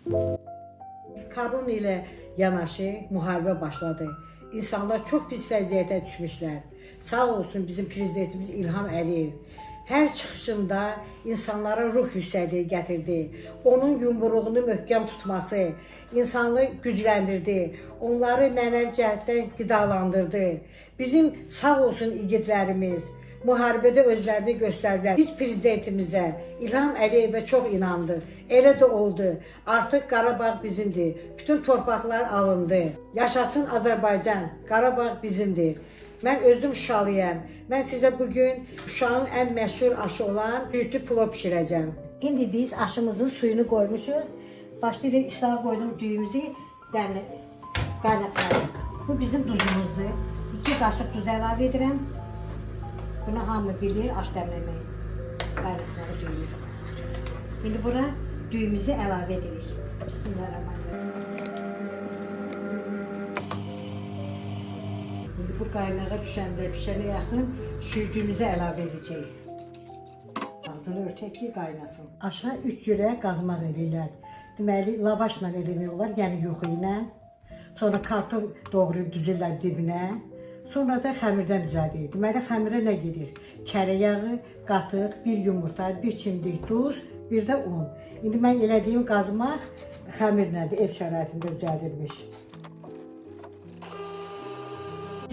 Karbon ilə yanaşı müharibə başladı. İnsanlar çox pis vəziyyətə düşmüşlər. Sağ olsun bizim prezidentimiz İlham Əliyev. Hər çıxışında insanlara ruh yüksəkliyi gətirdi. Onun yumruğunu möhkəm tutması insanı gücləndirdi. Onları mənəvi cəhətdən qidalandırdı. Bizim sağ olsun igidlərimiz müharibədə özlərini göstərdilər. Biz prezidentimizə, İlham Əliyevə çox inandıq. Elə də oldu. Artıq Qarabağ bizimdir. Bütün torpaqlar alındı. Yaşasın Azərbaycan. Qarabağ bizimdir. Mən özüm Şuşalıyam. Mən sizə bugün Şuşanın ən məşhur aşı olan düyütlü plov bişirəcəm. İndi biz aşımızın suyunu qoymuşuq. Başlayırıq İsrail qoyduğum düyümüzü qaynatmalıyıq. Bu bizim duzumuzdur. 2 qaşıq duz əlavə edirəm. Bunu hamı bilir, aş dəmləməyi, qaynatmağı düyür. İndi bura düyümüzü əlavə edirik. Bismillahirrahmanirrahim. İndi bu qaynağa düşəndə, pişənə yaxın sürdüyümüzü əlavə edəcəyik. Ağzını örtək ki, qaynasın. Aşağı 3 cürə qazmaq edirlər. Deməli, lavaşla eləmək olar, yəni yoxu ilə. Sonra karton doğrayıb düzürlər dibinə. Sonra da xəmirdən düzəldir. Deməli, xəmirə nə gedir? Kərə yağı, qatıq, 1 yumurta, 1 çimdik duz, bir də un. İndi mən elədiyim qazmaq xəmirlədir, ev şəraitində düzəldilmiş.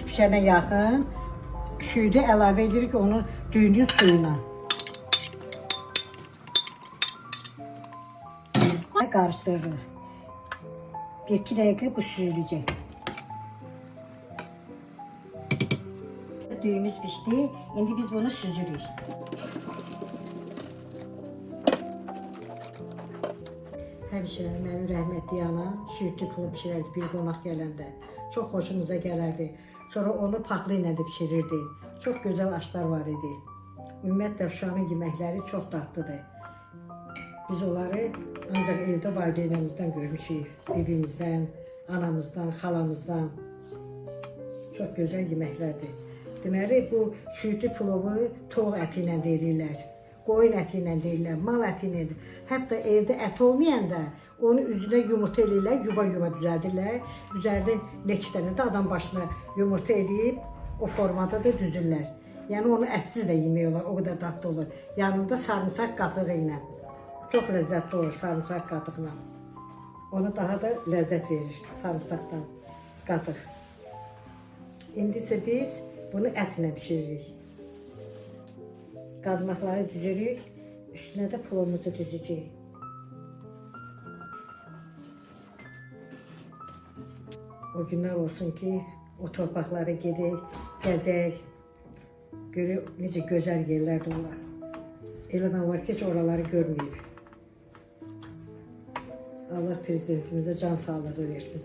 Pişənə yaxın südü əlavə edirik onun düyünün suyuna. Qarışdırırıq. 1-2 dəqiqə bu süzüləcək. Düyümüz pişdi. İndi biz bunu süzürük. Həmişə mənim rəhmətli anam südlü plov pişirərdi bir qonaq gələndə. Çox xoşumuza gələrdi. Sonra onu paxlı ilə də pişirirdi. Çox gözəl aşlar var idi. Ümumiyyətlə Şuşanın yeməkləri çox dadlıdır. Biz onları ancaq evdə valideynlərimizdən görmüşük. Bibimizdən, anamızdan, xalamızdan. Çox gözəl yeməklərdir. Deməli, bu südlü plovu toğ əti ilə deyirlər, qoyun əti ilə deyirlər, mal əti ilə deyirlər. Hətta evdə ət olmayanda onu üzünə yumurta eləyirlər, yuva-yuva düzəldirlər. Üzərində neçə dənə də adam başına yumurta eləyib, o formada da düzürlər. Yəni onu ətsiz də yemək olar, o qədər dadlı olur. Yanında sarımsaq qatığı ilə. Çox ləzzətli olur sarımsaq qatıqla. Onu daha da ləzzət verir sarımsaqdan qatıq. İndi isə biz bunu ətlə pişiririk. Qazmaqları düzürük, üstünə də plovumuzu düzəcəyik. O günlər olsun ki, o torpaqlara gedək, gəzək, görək necə gözəl yerlərdir onlar. Elədən var ki, heç oraları görməyib. Allah prezidentimizə can sağlığı versin.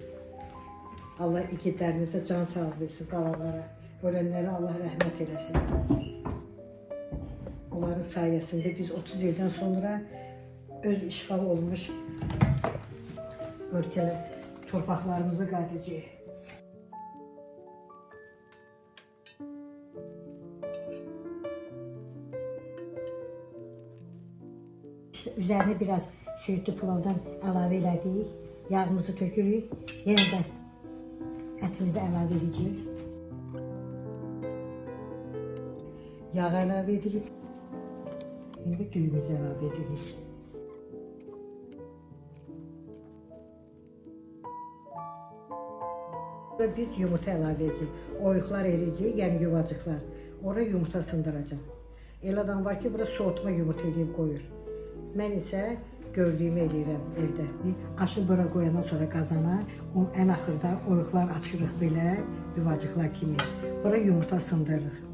Allah igidlərimizə can sağlığı versin, qalanlara. Ölənlərə Allah rəhmət eləsin. Onların sayəsində biz 30 ildən sonra öz işğal olmuş ölkələr, torpaqlarımızı qayıdacağıq. Üzərinə biraz südlü plovdan əlavə elədik, yağımızı tökürük, yenə də ətimizi əlavə edəcəyik. Yağ əlavə edirik. İndi düyümüzü əlavə edirik. Biz yumurta əlavə edəcəyik. Oyuqlar eləyəcəyik, yəni yuvacıqlar. Oraya yumurta sındıracaq. Elə adam var ki, burada soğutma yumurta eləyib qoyur. Mən isə gördüyümü eləyirəm evdə. Aşı bura qoyandan sonra qazana, ən axırda oyuqlar açırıq belə, yuvacıqlar kimi. Bura yumurta sındırırıq.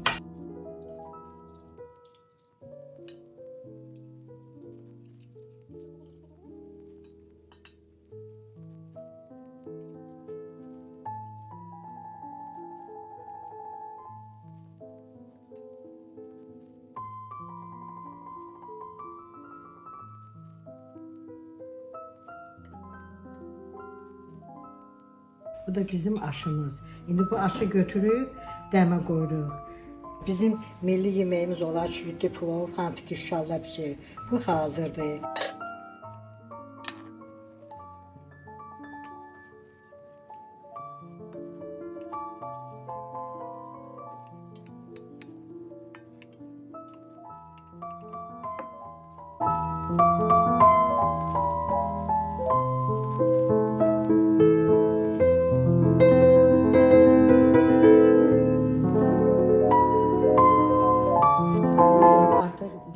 Bu da bizim aşımız. İndi bu aşı götürüb dəmə qoyuruq. Bizim milli yeməyimiz olan südlü plov, hansı ki Şuşalılar bişirir. Bu hazırdır.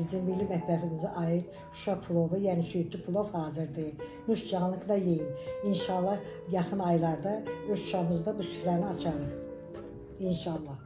bizim milli mətbəximizə aid Şuşa plovu, yəni südlü plov hazırdır. Nuş canlıqla yeyin. İnşallah yaxın aylarda öz Şuşamızda bu süfrəni açarıq. İnşallah.